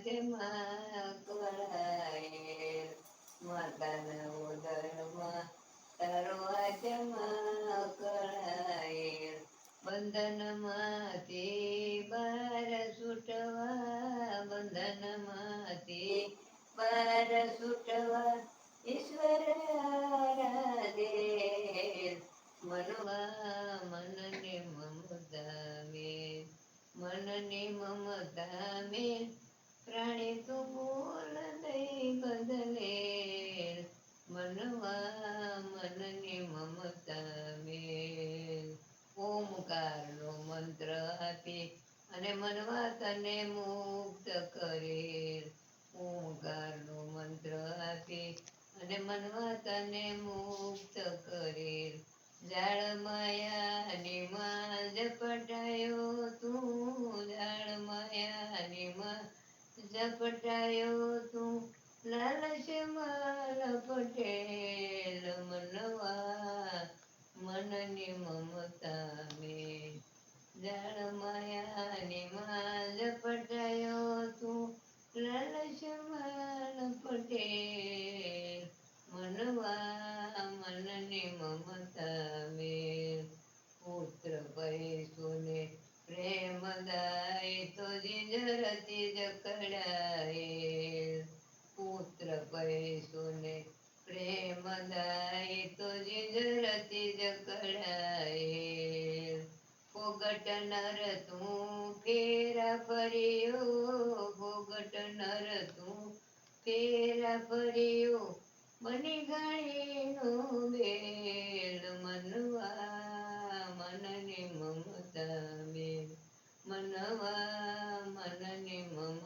હાથમાં કળાયેલ, માતાના ઉદરમાં તારો હાથમાં કળાયેલ, બંધનમાંથી બાર છૂટવા, બંધનમાંથી બાર છૂટવા ઈશ્વર આરાધેલ, મનવા મનને મમતા મેલ, મનની મમતા મેલ, પ્રાણી તું બોલ દઈ બદલેલ, મનવા મનની મમતા મેલ. ઓમકારનો મંત્ર આપી અને મનવા તને મુક્ત કરેલ, ઓમકારનો મંત્ર આપી અને મનવા તને મુક્ત કરેલ, જાળ માયાની માં ઝપટાયો તું, જાળ માયાની માં ઝપટાયો તું, લાલચમાં લપટેલ, મનવા મનની મમતા મેલ, જાળ માયાની માં ઝપટાયો તું, લાલચમાં લપટેલ, મનવા મનની મમતા મેલ. પુત્ર પૈસુને પ્રેમ દાય તો જીંજરતી જકડાયેલ, પુત્ર પૈસુને પ્રેમ દાય તો જીંજરતી જકડાયેલ, ફોગટ નર તું ફેરા ફર્યો, ફોગટ નર તું ફેરા ફર્યો, બની ઘાણીનો બેલ, મનવા મનની મમતા મેલ, મનવા મનની મમતા